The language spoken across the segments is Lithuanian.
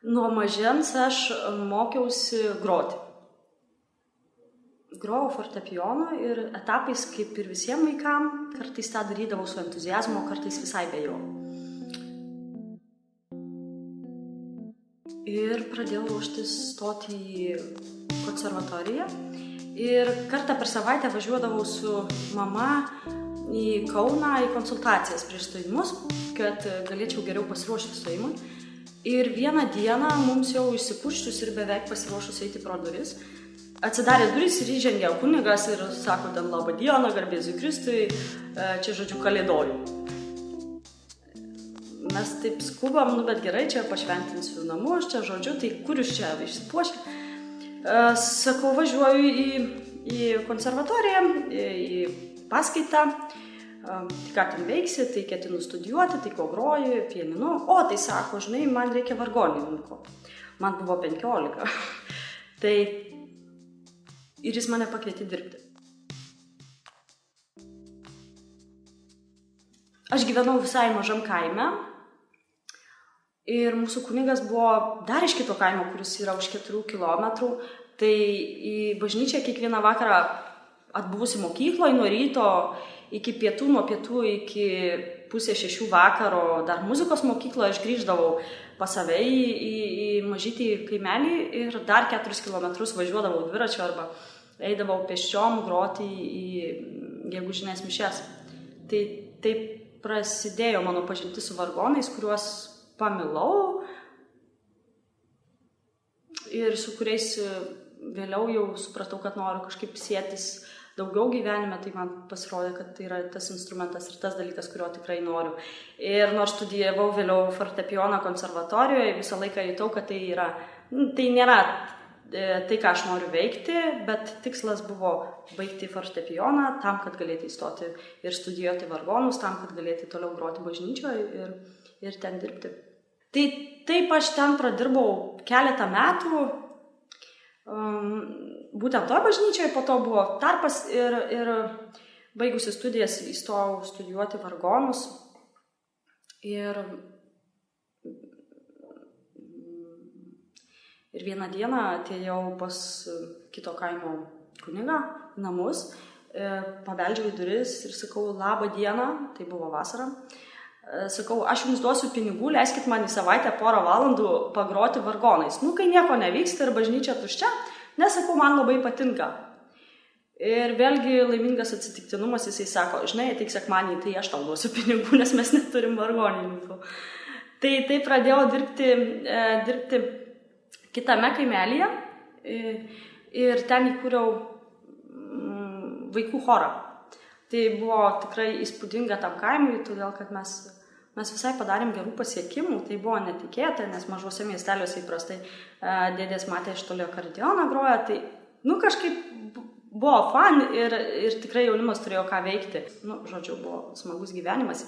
Nuo mažens aš mokiausi groti. Grojau fortepijonu ir etapais, kaip ir visiems vaikams, kartais tą darydavau su entuziazmu, kartais visai be jo. Ir pradėjau ruoštis stoti į konservatoriją. Ir kartą per savaitę važiuodavau su mama į Kauną į konsultacijas prieš stojimus, kad galėčiau geriau pasiruošti stojimui. Ir vieną dieną mums jau išsipurščius ir beveik pasiruošus eiti pro duris, atsidarė duris ir įžengė kunigas ir sako, ten labą dieną, garbėsiu Kristui, čia žodžiu kalėdojų. Mes taip skubam, bet gerai, čia pašventinsiu namus, čia žodžiu, tai kur jūs čia išsipuošę? Sakau, važiuoju į konservatoriją, į paskaitą, ką ten veiksi, tai ketinu studijuoti, tai ko groju, pianinu. O, tai sako, žinai, man reikia vargonininko. Man buvo 15. Tai ir jis mane pakvietė dirbti. Aš gyvenau visai mažam kaime ir mūsų kunigas buvo dar iš kito kaimo, kuris yra už 4 kilometrų. Tai į bažnyčią kiekvieną vakarą atbuvusi mokykloje nuo ryto iki pietų, nuo pietų iki 5:30 vakaro dar muzikos mokykloje aš grįždavau pas save į mažytį kaimelį ir dar 4 kilometrus važiuodavau dviračiu arba eidavau pėsčiom groti į gegužinės mišias. Tai taip prasidėjo mano pažintis su vargonais, kuriuos pamilau ir su kuriais vėliau jau supratau, kad noriu kažkaip sėtis daugiau gyvenime, tai man pasirodė, kad tai yra tas instrumentas ir tas dalykas, kurio tikrai noriu. Ir nors studijavau vėliau fortepijoną konservatorijoje, visą laiką jutau, kad tai nėra tai, ką aš noriu veikti, bet tikslas buvo baigti fortepijoną tam, kad galėti įstoti ir studijuoti vargonus, tam, kad galėti toliau groti bažnyčioje ir ten dirbti. Tai taip aš ten pradirbau keletą metų, būtent toje bažnyčioje, po to buvo tarpas ir baigusi studijas įstojau studijuoti vargonus ir vieną dieną atėjau pas kito kaimo kunigą į namus, pabeldžiau į duris ir sakau, labą dieną, tai buvo vasara, sakau, aš jums duosiu pinigų, leiskit man į savaitę porą valandų pagroti vargonais. Kai nieko nevyksta ir bažnyčia tuščia, nesakau, man labai patinka. Ir vėlgi laimingas atsitiktinumas, jisai sako, žinai, ateik sekmadienį, tai aš tau duosiu pinigų, nes mes neturim vargonininkų. Tai pradėjau dirbti kitame kaimelyje ir ten įkūriau vaikų chorą. Tai buvo tikrai įspūdinga tam kaimui, todėl kad mes visai padarėm gerų pasiekimų, tai buvo netikėta, nes mažuose miesteliuose įprastai dėdės matė iš toli akordeoną groja, tai kažkaip buvo fan ir tikrai jaunimas turėjo ką veikti. Žodžiu, buvo smagus gyvenimas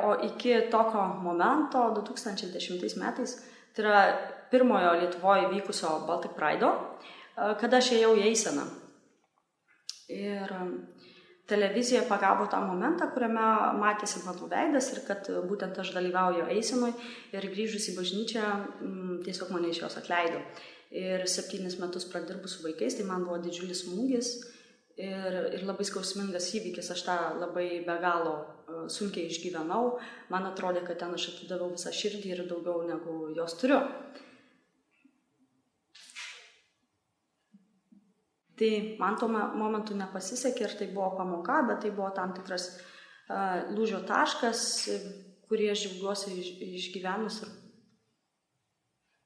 o iki tokio momento 2010 metais, tai yra pirmojo Lietuvoje vykusio Baltic Pride'o, kada aš ėjau į eiseną. Ir televizija pagavo tą momentą, kuriame matėsi mano veidas ir kad būtent aš dalyvauju eisenui ir grįžus į bažnyčią tiesiog mane iš jos atleido. Ir 7 metus pradirbus su vaikais, tai man buvo didžiulis smūgis ir labai skausmingas įvykis, aš tą labai be galo sunkiai išgyvenau, man atrodė, kad ten aš atidaviau visą širdį ir daugiau negu jos turiu. Tai man tuo momentu nepasisekė ir tai buvo pamoka, bet tai buvo tam tikras lūžio taškas, kurį aš džiaugiuosi išgyvenus.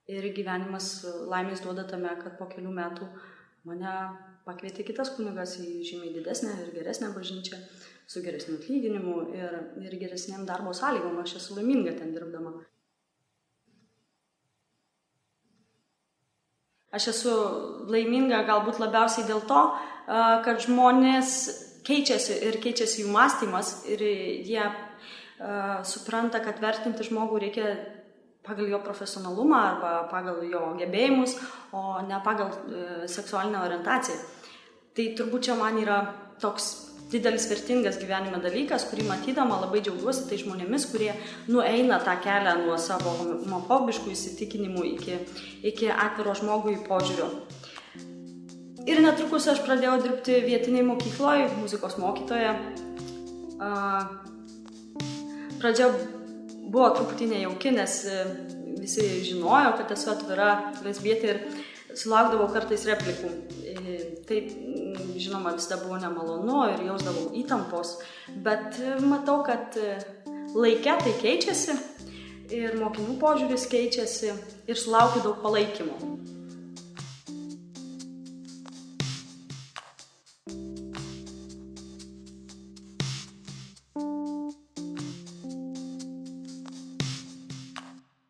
Ir gyvenimas laimės duoda tame, kad po kelių metų mane pakvietė kitas kunigas į žymiai didesnę ir geresnę bažnyčią, su geresniu atlyginimu ir geresnėm darbo sąlygom. Aš esu laiminga ten dirbdama. Aš esu laiminga galbūt labiausiai dėl to, kad žmonės keičiasi ir keičiasi jų mąstymas ir jie supranta, kad vertinti žmogų reikia pagal jo profesionalumą arba pagal jo gebėjimus, o ne pagal seksualinę orientaciją. Tai turbūt čia man yra toks didelis vertingas gyvenime dalykas, kurį matydama labai džiaugiuosi tai žmonėmis, kurie nueina tą kelią nuo savo homofobiškų įsitikinimų iki atviro žmogui požiūrio. Ir netrukus aš pradėjau dirbti vietiniai mokykloje, muzikos mokytoja. Pradžia buvo truputį nejauki, nes visi žinojo, kad esu atvira lesbietė ir sulaukdavau kartais replikų. Taip, žinoma, visada buvo nemalonu ir jausdavau įtampos, bet matau, kad laike tai keičiasi ir mokinių požiūris keičiasi ir sulaukiu daug palaikymo.